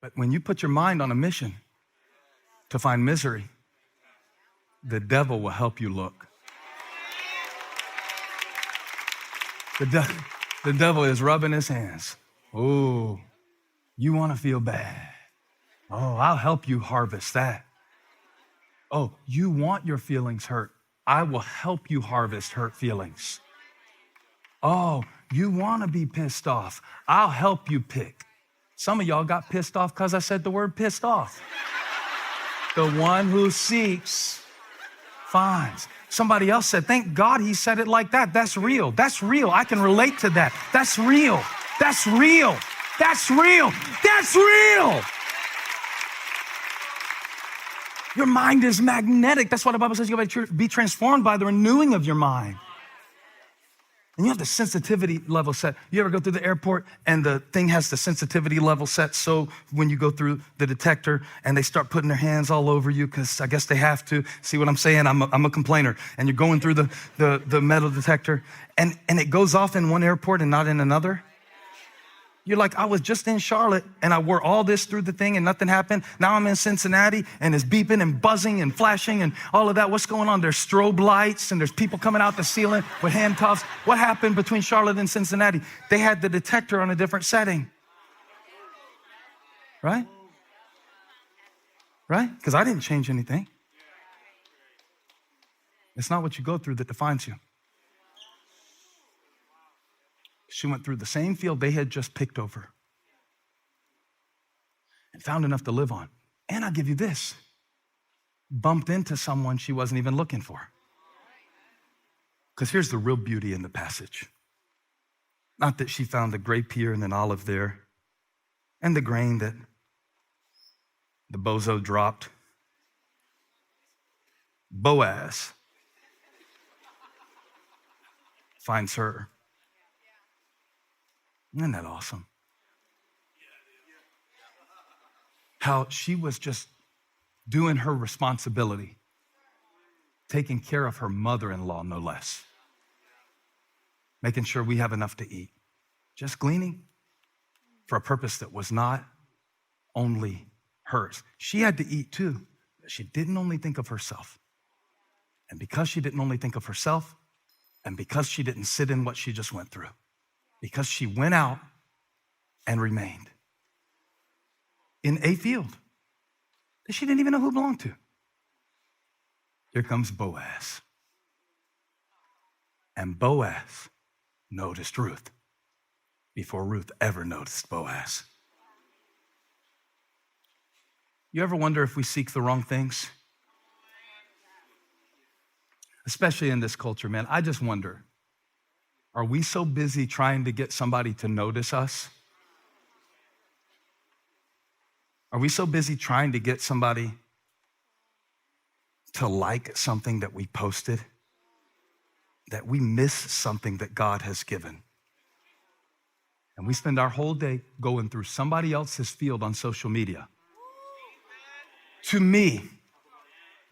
But when you put your mind on a mission to find misery, the devil will help you look. The devil is rubbing his hands. Oh, you want to feel bad. Oh, I'll help you harvest that. Oh, you want your feelings hurt. I will help you harvest hurt feelings. Oh, you want to be pissed off. I'll help you pick. Some of y'all got pissed off because I said the word pissed off. The one who seeks finds. Somebody else said, thank God he said it like that. That's real. That's real. I can relate to that. That's real. That's real. That's real. That's real. Your mind is magnetic. That's why the Bible says you got to be transformed by the renewing of your mind. And you have the sensitivity level set. You ever go through the airport and the thing has the sensitivity level set, so when you go through the detector and they start putting their hands all over you because I guess they have to. See what I'm saying? I'm a complainer. And you're going through the metal detector and it goes off in one airport and not in another. You're like, I was just in Charlotte and I wore all this through the thing and nothing happened. Now I'm in Cincinnati and it's beeping and buzzing and flashing and all of that. What's going on? There's strobe lights and there's people coming out the ceiling with handcuffs. What happened between Charlotte and Cincinnati? They had the detector on a different setting. Right? Right? Because I didn't change anything. It's not what you go through that defines you. She went through the same field they had just picked over and found enough to live on. And I'll give you this, bumped into someone she wasn't even looking for. Because here's the real beauty in the passage. Not that she found a grape here and an olive there, and the grain that the bozo dropped. Boaz finds her. Isn't that awesome? How she was just doing her responsibility, taking care of her mother-in-law, no less, making sure we have enough to eat, just gleaning for a purpose that was not only hers. She had to eat too, but she didn't only think of herself. And because she didn't only think of herself, and because she didn't sit in what she just went through, because she went out and remained in a field that she didn't even know who belonged to. Here comes Boaz. And Boaz noticed Ruth before Ruth ever noticed Boaz. You ever wonder if we seek the wrong things? Especially in this culture, man. I just wonder. Are we so busy trying to get somebody to notice us? Are we so busy trying to get somebody to like something that we posted that we miss something that God has given? And we spend our whole day going through somebody else's field on social media. To me,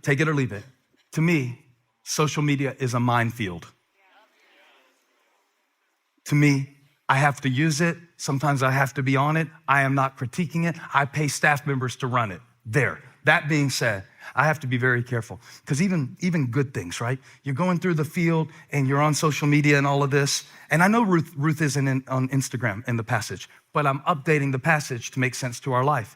take it or leave it, to me, social media is a minefield. To me, I have to use it. Sometimes I have to be on it. I am not critiquing it. I pay staff members to run it. There. That being said, I have to be very careful because even good things, right? You're going through the field and you're on social media and all of this. And I know Ruth isn't on Instagram in the passage, but I'm updating the passage to make sense to our life.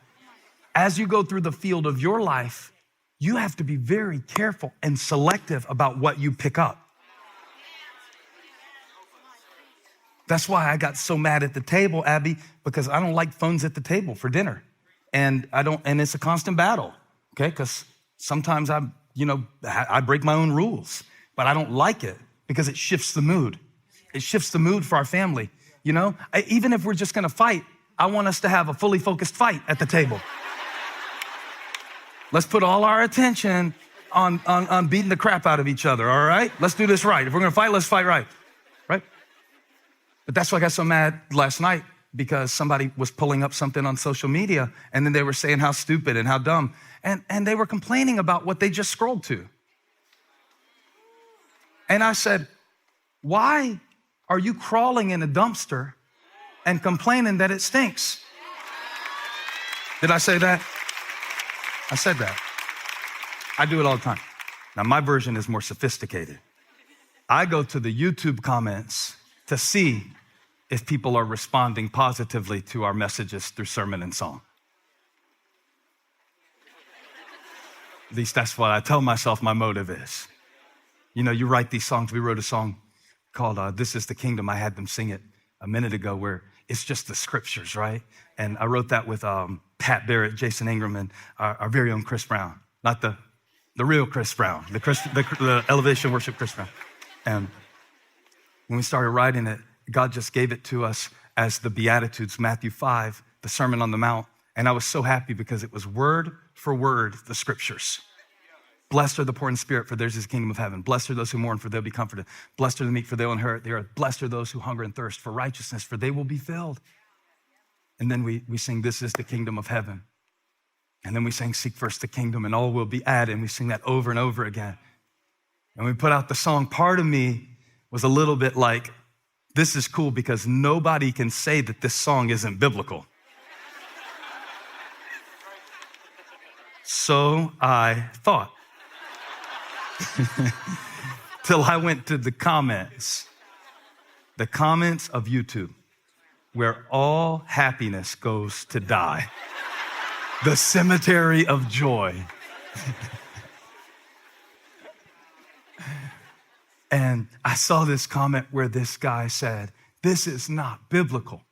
As you go through the field of your life, you have to be very careful and selective about what you pick up. That's why I got so mad at the table, Abby, because I don't like phones at the table for dinner. And it's a constant battle, okay? Because sometimes I break my own rules, but I don't like it because it shifts the mood. It shifts the mood for our family, Even if we're just gonna fight, I want us to have a fully focused fight at the table. Let's put all our attention on beating the crap out of each other, all right? Let's do this right. If we're gonna fight, let's fight right? But that's why I got so mad last night, because somebody was pulling up something on social media and then they were saying how stupid and how dumb. And they were complaining about what they just scrolled to. And I said, why are you crawling in a dumpster and complaining that it stinks? Did I say that? I said that. I do it all the time. Now, my version is more sophisticated. I go to the YouTube comments to see if people are responding positively to our messages through sermon and song. At least that's what I tell myself my motive is. You know, you write these songs. We wrote a song called This Is the Kingdom. I had them sing it a minute ago where it's just the scriptures, right? And I wrote that with Pat Barrett, Jason Ingram, and our very own Chris Brown. Not the real Chris Brown, the Elevation Worship Chris Brown. And when we started writing it, God just gave it to us as the Beatitudes, Matthew 5, the Sermon on the Mount. And I was so happy because it was word for word, the scriptures. Blessed are the poor in spirit, for theirs is the kingdom of heaven. Blessed are those who mourn, for they'll be comforted. Blessed are the meek, for they will inherit the earth. Blessed are those who hunger and thirst for righteousness, for they will be filled. And then we sing, this is the kingdom of heaven. And then we sing, seek first the kingdom, and all will be added. And we sing that over and over again. And we put out the song. Part of me was a little bit like, this is cool because nobody can say that this song isn't biblical. So I thought. Till I went to the comments of YouTube, where all happiness goes to die, the cemetery of joy. And I saw this comment where this guy said, this is not biblical.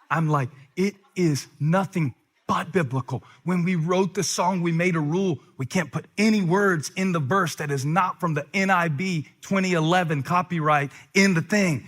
I'm like, it is nothing but biblical. When we wrote the song, we made a rule. We can't put any words in the verse that is not from the NIV 2011 copyright in the thing.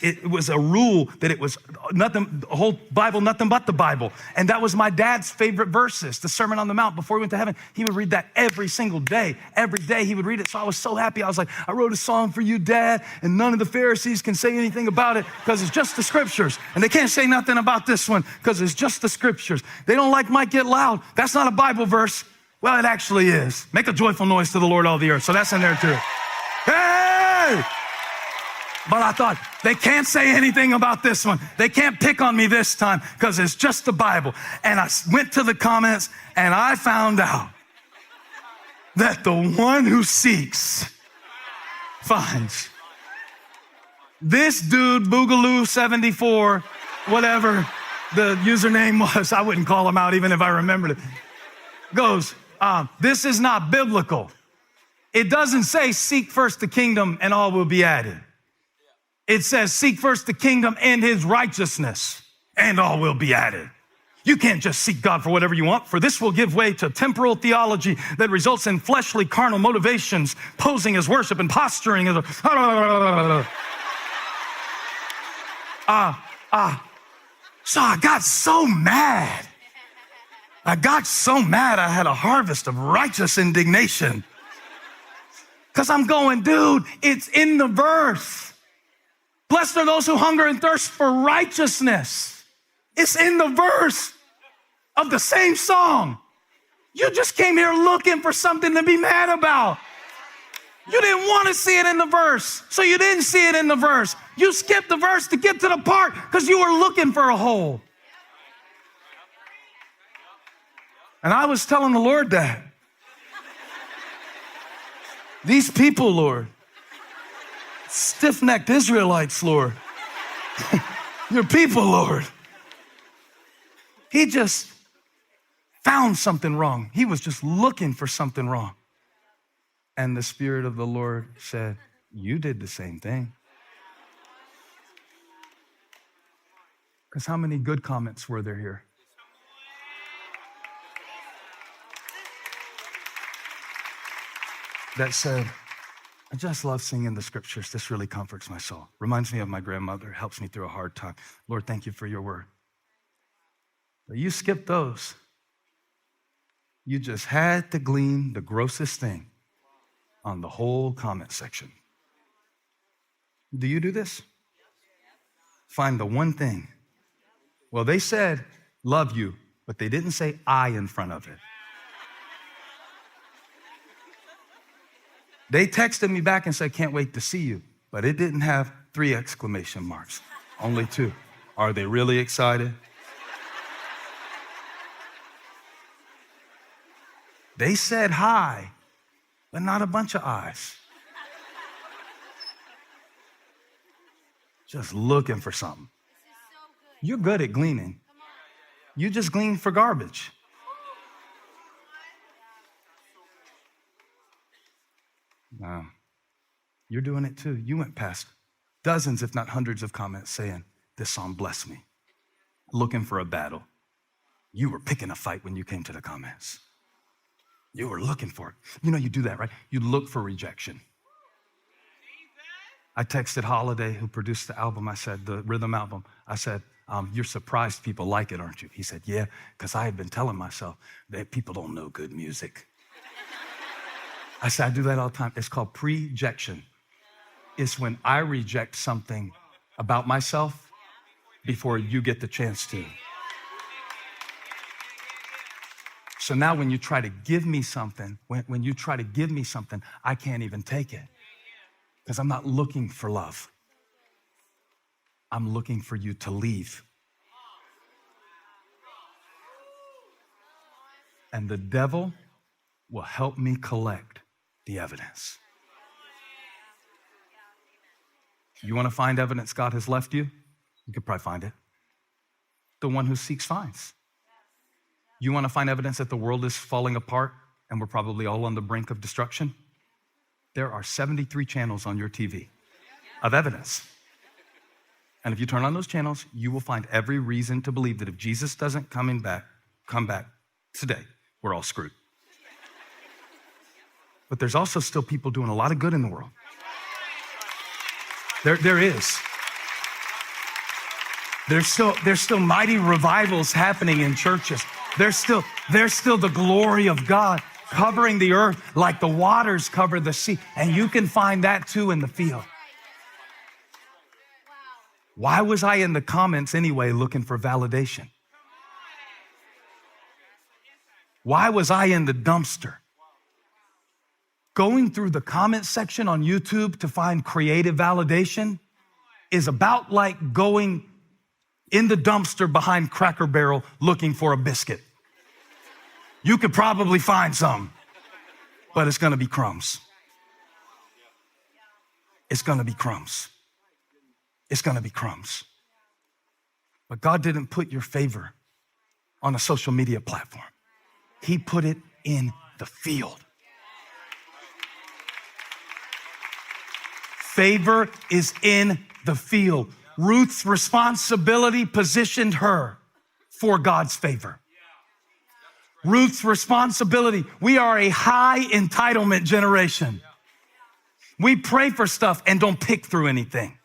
It was a rule that it was nothing, the whole Bible, nothing but the Bible. And that was my dad's favorite verses, the Sermon on the Mount. Before he went to heaven, he would read that every single day. Every day he would read it. So I was so happy. I was like, I wrote a song for you, Dad, and none of the Pharisees can say anything about it because it's just the scriptures. And they can't say nothing about this one because it's just the scriptures. They don't like Mike Get Loud. That's not a Bible verse. Well, it actually is. Make a joyful noise to the Lord, all the earth. So that's in there too. Hey! But I thought, they can't say anything about this one. They can't pick on me this time because it's just the Bible. And I went to the comments and I found out that the one who seeks finds. This dude, Boogaloo74, whatever the username was, I wouldn't call him out even if I remembered it, goes, this is not biblical. It doesn't say seek first the kingdom and all will be added. It says, seek first the kingdom and his righteousness, and all will be added. You can't just seek God for whatever you want, for this will give way to temporal theology that results in fleshly, carnal motivations, posing as worship and posturing as So I got so mad. I had a harvest of righteous indignation. Because I'm going, dude, it's in the verse. Blessed are those who hunger and thirst for righteousness. It's in the verse of the same song. You just came here looking for something to be mad about. You didn't want to see it in the verse, so you didn't see it in the verse. You skipped the verse to get to the part because you were looking for a hole. And I was telling the Lord that. These people, Lord, stiff-necked Israelites, Lord, your people, Lord. He just found something wrong. He was just looking for something wrong. And the Spirit of the Lord said, you did the same thing. Because how many good comments were there here? That said, I just love singing the scriptures. This really comforts my soul. Reminds me of my grandmother. Helps me through a hard time. Lord, thank you for your word. But you skipped those. You just had to glean the grossest thing on the whole comment section. Do you do this? Find the one thing. Well, they said, love you, but they didn't say I in front of it. They texted me back and said, can't wait to see you. But it didn't have 3 exclamation marks, only 2. Are they really excited? They said hi, but not a bunch of eyes. Just looking for something. You're good at gleaning. You just glean for garbage. No, you're doing it too. You went past dozens, if not hundreds of comments saying, this song blessed me. Looking for a battle. You were picking a fight when you came to the comments. You were looking for it. You know, you do that, right? You look for rejection. I texted Holiday, who produced the album. I said, the rhythm album. I said, you're surprised people like it, aren't you? He said, yeah, because I had been telling myself that people don't know good music. I said, I do that all the time. It's called prejection. It's when I reject something about myself before you get the chance to. So now when you try to give me something, when you try to give me something, I can't even take it because I'm not looking for love. I'm looking for you to leave. And the devil will help me collect the evidence. You want to find evidence God has left you? You could probably find it. The one who seeks finds. You want to find evidence that the world is falling apart and we're probably all on the brink of destruction? There are 73 channels on your TV of evidence. And if you turn on those channels, you will find every reason to believe that if Jesus doesn't come back today, we're all screwed. But there's also still people doing a lot of good in the world. There is. There's still mighty revivals happening in churches. There's still the glory of God covering the earth like the waters cover the sea. And you can find that too in the field. Why was I in the comments anyway looking for validation? Why was I in the dumpster? Going through the comment section on YouTube to find creative validation is about like going in the dumpster behind Cracker Barrel looking for a biscuit. You could probably find some, but it's gonna be crumbs. It's gonna be crumbs. It's gonna be crumbs. But God didn't put your favor on a social media platform. He put it in the field. Favor is in the field. Ruth's responsibility positioned her for God's favor. Ruth's responsibility. We are a high entitlement generation. We pray for stuff and don't pick through anything.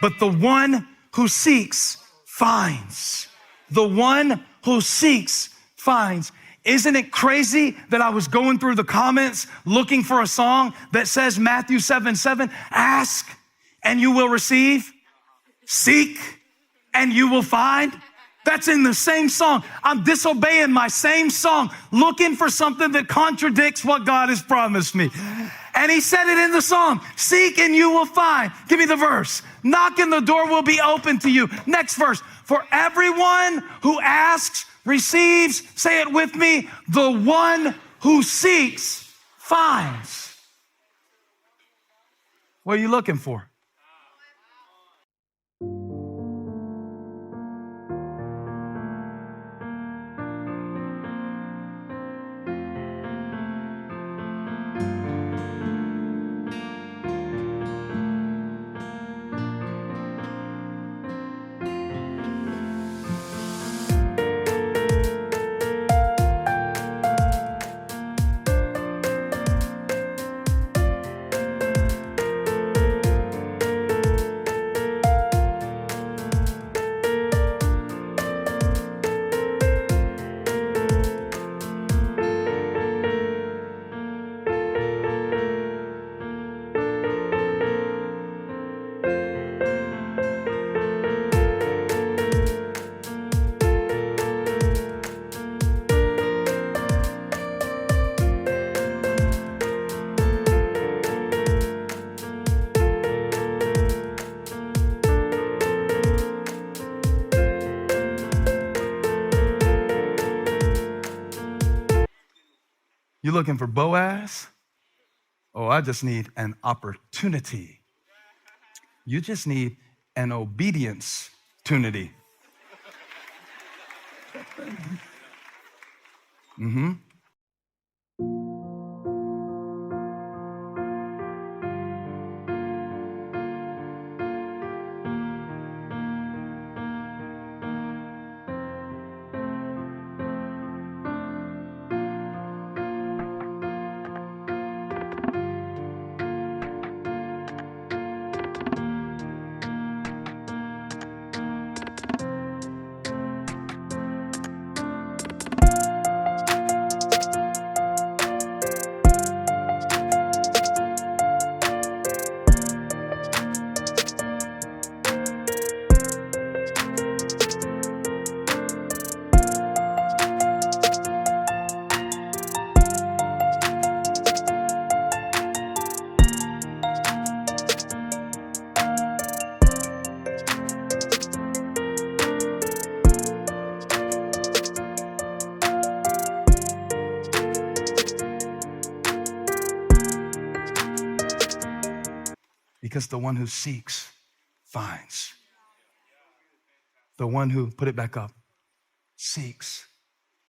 But the one who seeks finds. The one who seeks finds. Isn't it crazy that I was going through the comments looking for a song that says Matthew 7:7, ask and you will receive, seek and you will find? That's in the same song. I'm disobeying my same song, looking for something that contradicts what God has promised me. And he said it in the song, seek and you will find. Give me the verse. Knock and the door will be open to you. Next verse. For everyone who asks, receives, say it with me, the one who seeks, finds. What are you looking for? You looking for Boaz? Oh, I just need an opportunity. You just need an obedience tunity. Mm-hmm. Because the one who seeks finds. The one who, put it back up, seeks